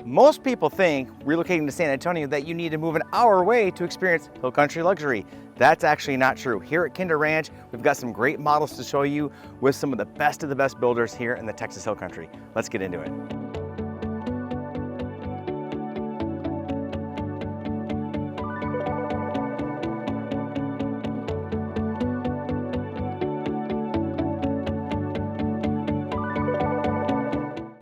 Most people think relocating to San Antonio that you need to move an hour away to experience hill country luxury. That's actually not true. Here at Kinder Ranch, we've got some great models to show you with some of the best builders here in the Texas Hill Country. Let's get into it.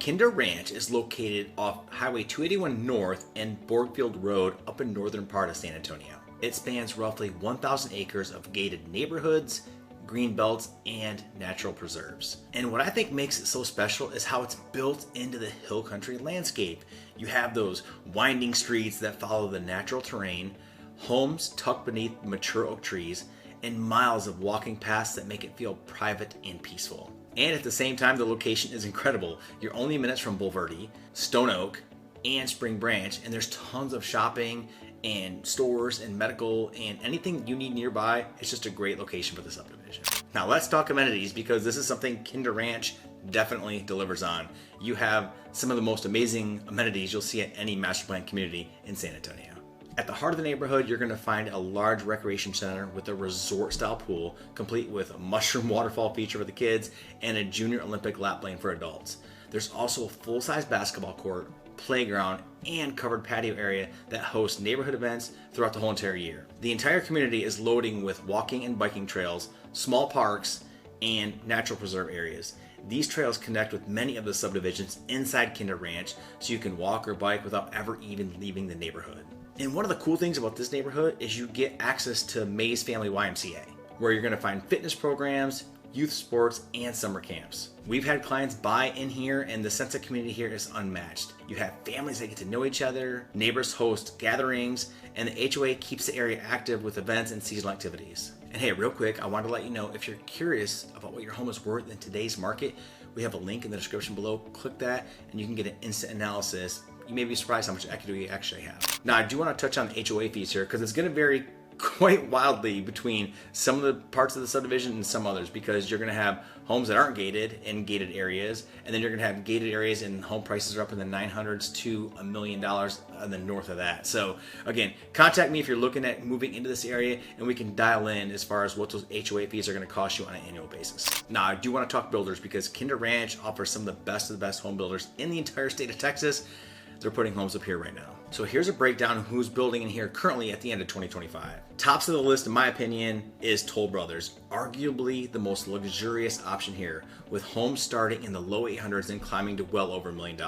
Kinder Ranch is located off Highway 281 North and Borgfield Road up in northern part of San Antonio. It spans roughly 1,000 acres of gated neighborhoods, green belts, and natural preserves. And what I think makes it so special is how it's built into the hill country landscape. You have those winding streets that follow the natural terrain, homes tucked beneath mature oak trees, and miles of walking paths that make it feel private and peaceful. And at the same time, the location is incredible. You're only minutes from Bulverde, Stone Oak, and Spring Branch, and there's tons of shopping and stores and medical and anything you need nearby. It's just a great location for the subdivision. Now let's talk amenities, because this is something Kinder Ranch definitely delivers on. You have some of the most amazing amenities you'll see at any master plan community in San Antonio. At the heart of the neighborhood, you're going to find a large recreation center with a resort-style pool, complete with a mushroom waterfall feature for the kids and a junior Olympic lap lane for adults. There's also a full-size basketball court, playground, and covered patio area that hosts neighborhood events throughout the whole entire year. The entire community is loading with walking and biking trails, small parks, and natural preserve areas. These trails connect with many of the subdivisions inside Kinder Ranch, so you can walk or bike without ever even leaving the neighborhood. And one of the cool things about this neighborhood is you get access to Mays Family YMCA, where you're going to find fitness programs, youth sports, and summer camps. We've had clients buy in here, and the sense of community here is unmatched. You have families that get to know each other, neighbors host gatherings, and the HOA keeps the area active with events and seasonal activities. And hey, real quick, I wanted to let you know, if you're curious about what your home is worth in today's market, we have a link in the description below. Click that, and you can get an instant analysis. You may be surprised how much equity we actually have. Now, I do want to touch on the HOA fees here, because it's going to vary quite wildly between some of the parts of the subdivision and some others, because you're going to have homes that aren't gated in gated areas, and then you're going to have gated areas and home prices are up in the 900s to $1 million on the north of that. So again, contact me if you're looking at moving into this area, and we can dial in as far as what those HOA fees are going to cost you on an annual basis. Now, I do want to talk builders, because Kinder Ranch offers some of the best home builders in the entire state of Texas. They're putting homes up here right now. So here's a breakdown of who's building in here currently at the end of 2025. Tops of the list, in my opinion, is Toll Brothers, arguably the most luxurious option here, with homes starting in the low 800s and climbing to well over $1 million.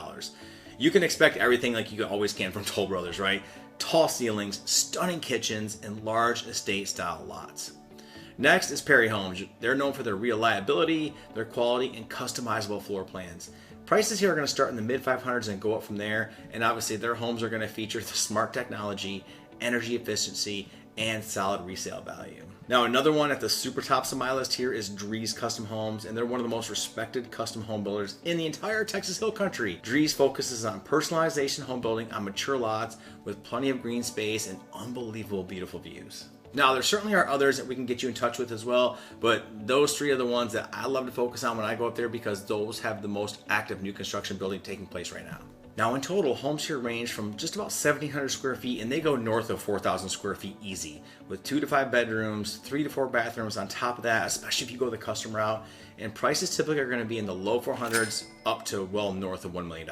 You can expect everything like you always can from Toll Brothers, right? Tall ceilings, stunning kitchens, and large estate-style lots. Next is Perry Homes. They're known for their reliability, their quality, and customizable floor plans. Prices here are going to start in the mid 500s and go up from there, and obviously their homes are going to feature the smart technology, energy efficiency, and solid resale value. Now, another one at the super tops of my list here is Drees Custom Homes, and they're one of the most respected custom home builders in the entire Texas Hill Country. Drees focuses on personalization home building on mature lots with plenty of green space and unbelievable beautiful views. Now, there certainly are others that we can get you in touch with as well, but those three are the ones that I love to focus on when I go up there, because those have the most active new construction building taking place right now. Now, in total, homes here range from just about 1,700 square feet, and they go north of 4,000 square feet easy, with 2 to 5 bedrooms, 3 to 4 bathrooms on top of that, especially if you go the custom route. And prices typically are going to be in the low 400s up to well north of $1 million.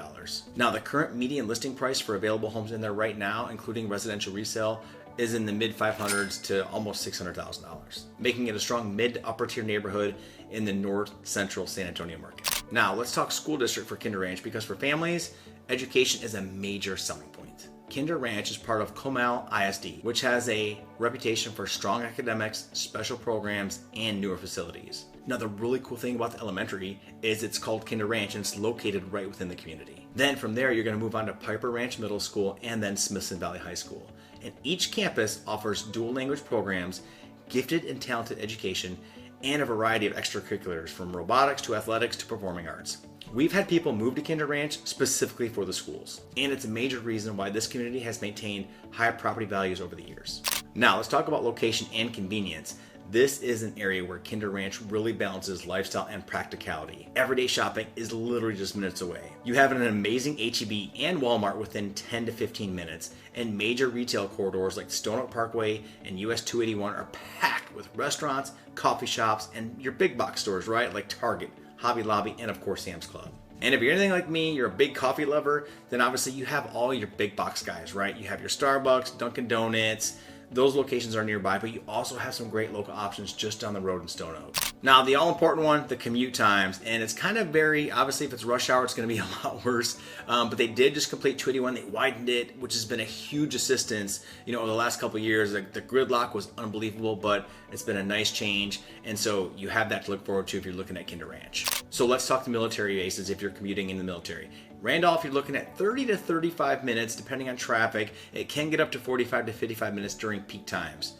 Now, the current median listing price for available homes in there right now, including residential resale, is in the mid 500s to almost $600,000, making it a strong mid to upper tier neighborhood in the north central San Antonio market. Now, let's talk school district for Kinder Ranch, because for families, education is a major selling point. Kinder Ranch is part of Comal ISD, which has a reputation for strong academics, special programs, and newer facilities. Now, the really cool thing about the elementary is it's called Kinder Ranch, and it's located right within the community. Then from there, you're going to move on to Piper Ranch Middle School and then Smithson Valley High School. And each campus offers dual language programs, gifted and talented education, and a variety of extracurriculars, from robotics to athletics to performing arts. We've had people move to Kinder Ranch specifically for the schools, and it's a major reason why this community has maintained high property values over the years. Now, let's talk about location and convenience. This is an area where Kinder Ranch really balances lifestyle and practicality. Everyday shopping is literally just minutes away. You have an amazing H-E-B and Walmart within 10 to 15 minutes, and major retail corridors like Stone Oak Parkway and US 281 are packed with restaurants, coffee shops, and your big box stores, right? Like Target, Hobby Lobby, and of course Sam's Club. And if you're anything like me, you're a big coffee lover, then obviously you have all your big box guys, right? You have your Starbucks, Dunkin' Donuts. Those locations are nearby, but you also have some great local options just down the road in Stone Oak. Now, the all-important one, the commute times, and it's kind of very, obviously if it's rush hour, it's going to be a lot worse, but they did just complete 281, they widened it, which has been a huge assistance, over the last couple of years. The gridlock was unbelievable, but it's been a nice change, and so you have that to look forward to if you're looking at Kinder Ranch. So let's talk the military bases if you're commuting in the military. Randolph, you're looking at 30 to 35 minutes depending on traffic. It can get up to 45 to 55 minutes during peak times.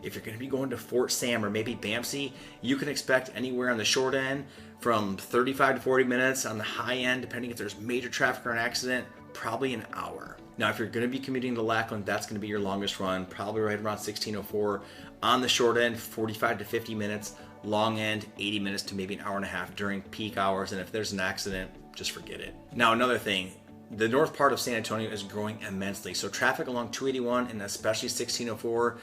If you're going to be going to Fort Sam or maybe Bamsey, you can expect anywhere on the short end from 35 to 40 minutes. On the high end, depending if there's major traffic or an accident, probably an hour. Now, if you're going to be commuting to Lackland, that's going to be your longest run, probably right around 1604. On the short end, 45 to 50 minutes. Long end, 80 minutes to maybe an hour and a half during peak hours. And if there's an accident, just forget it. Now, another thing, the north part of San Antonio is growing immensely. So traffic along 281 and especially 1604,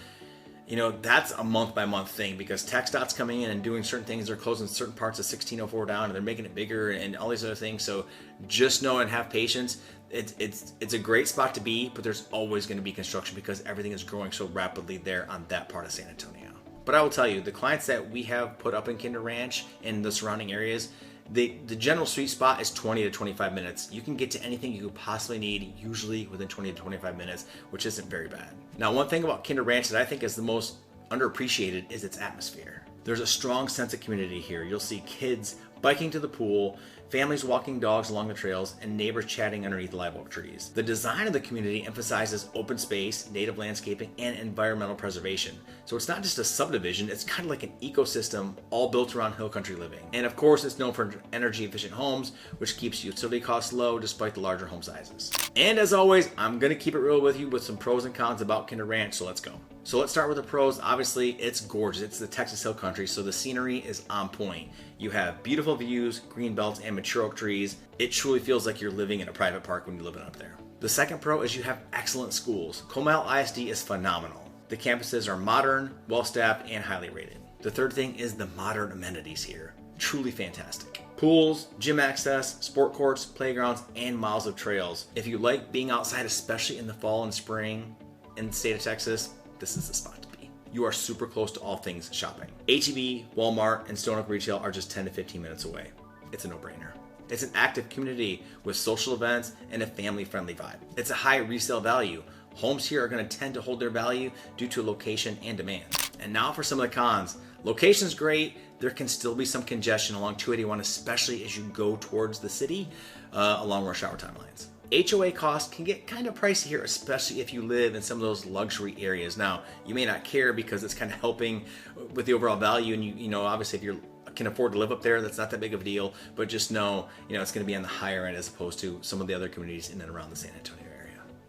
that's a month by month thing because TxDOT's coming in and doing certain things. They're closing certain parts of 1604 down and they're making it bigger and all these other things. So just know and have patience. It's a great spot to be, but there's always going to be construction because everything is growing so rapidly there on that part of San Antonio. But I will tell you, the clients that we have put up in Kinder Ranch and the surrounding areas, the general sweet spot is 20 to 25 minutes. You can get to anything you could possibly need, usually within 20 to 25 minutes, which isn't very bad. Now, one thing about Kinder Ranch that I think is the most underappreciated is its atmosphere. There's a strong sense of community here. You'll see kids biking to the pool, families walking dogs along the trails, and neighbors chatting underneath live oak trees. The design of the community emphasizes open space, native landscaping, and environmental preservation. So it's not just a subdivision, it's kind of like an ecosystem all built around hill country living. And of course, it's known for energy efficient homes, which keeps utility costs low despite the larger home sizes. And as always, I'm gonna keep it real with you with some pros and cons about Kinder Ranch, so let's go. So let's start with the pros. Obviously, it's gorgeous. It's the Texas Hill Country, so the scenery is on point. You have beautiful views, green belts, and mature oak trees. It truly feels like you're living in a private park when you're living up there. The second pro is you have excellent schools. Comal ISD is phenomenal. The campuses are modern, well-staffed, and highly rated. The third thing is the modern amenities here. Truly fantastic. Pools, gym access, sport courts, playgrounds, and miles of trails. If you like being outside, especially in the fall and spring in the state of Texas, this is the spot to be. You are super close to all things shopping. H-E-B, Walmart, and Stone Oak Retail are just 10 to 15 minutes away. It's a no-brainer. It's an active community with social events and a family-friendly vibe. It's a high resale value. Homes here are going to tend to hold their value due to location and demand. And now for some of the cons. Location's great. There can still be some congestion along 281, especially as you go towards the city along rush hour timelines. HOA costs can get kind of pricey here, especially if you live in some of those luxury areas. Now, you may not care because it's kind of helping with the overall value, and you know, obviously if you can afford to live up there, that's not that big of a deal, but just know, it's going to be on the higher end as opposed to some of the other communities in and around the San Antonio area.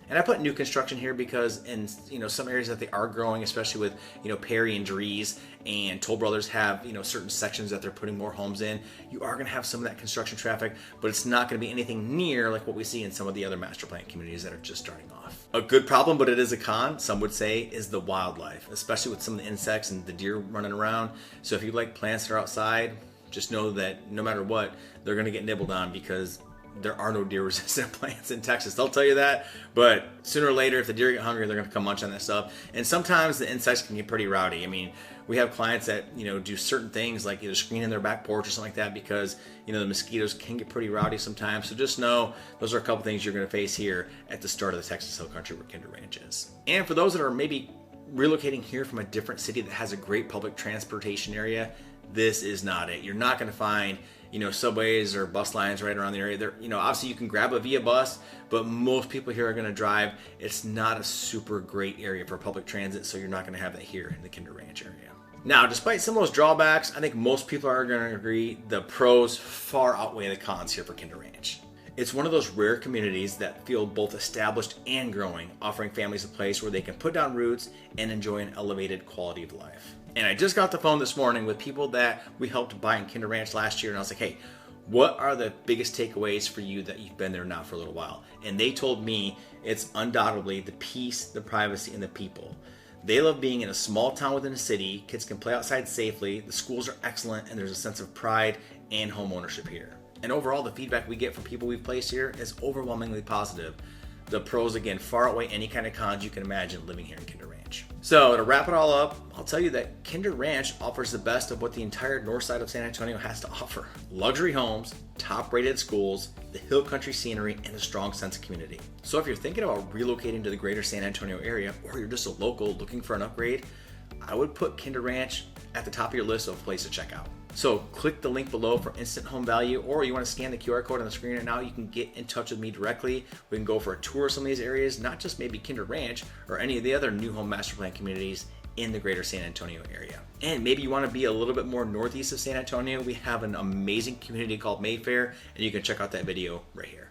And I put new construction here because in some areas that they are growing, especially with Perry and Dries and Toll Brothers have certain sections that they're putting more homes in. You are going to have some of that construction traffic, but it's not going to be anything near like what we see in some of the other master plan communities that are just starting off. A good problem, but it is a con, some would say, is the wildlife, especially with some of the insects and the deer running around. So if you like plants that are outside, just know that no matter what, they're going to get nibbled on because there are no deer resistant plants in Texas. They'll tell you that, but sooner or later, if the deer get hungry, they're going to come munch on that stuff. And sometimes the insects can get pretty rowdy. I mean, we have clients that, do certain things like either screening their back porch or something like that because, the mosquitoes can get pretty rowdy sometimes. So just know those are a couple things you're going to face here at the start of the Texas Hill Country where Kinder Ranch is. And for those that are maybe relocating here from a different city that has a great public transportation area, this is not it. You're not going to find subways or bus lines right around the area. There, obviously you can grab a via bus, but most people here are going to drive. It's not a super great area for public transit, so you're not going to have that here in the Kinder Ranch area. Now, despite some of those drawbacks, I think most people are going to agree the pros far outweigh the cons here for Kinder Ranch. It's one of those rare communities that feel both established and growing, offering families a place where they can put down roots and enjoy an elevated quality of life. And I just got the phone this morning with people that we helped buy in Kinder Ranch last year, and I was like, hey, what are the biggest takeaways for you that you've been there now for a little while? And they told me it's undoubtedly the peace, the privacy, and the people. They love being in a small town within a city. Kids can play outside safely. The schools are excellent, and there's a sense of pride and home ownership here. And overall, the feedback we get from people we've placed here is overwhelmingly positive. The pros, again, far outweigh any kind of cons you can imagine living here in Kinder Ranch. So to wrap it all up, I'll tell you that Kinder Ranch offers the best of what the entire north side of San Antonio has to offer. Luxury homes, top-rated schools, the hill country scenery, and a strong sense of community. So if you're thinking about relocating to the greater San Antonio area, or you're just a local looking for an upgrade, I would put Kinder Ranch at the top of your list of places to check out. So click the link below for instant home value, or you want to scan the QR code on the screen right now, you can get in touch with me directly. We can go for a tour of some of these areas, not just maybe Kinder Ranch or any of the other new home master plan communities in the greater San Antonio area. And maybe you want to be a little bit more northeast of San Antonio, we have an amazing community called Mayfair, and you can check out that video right here.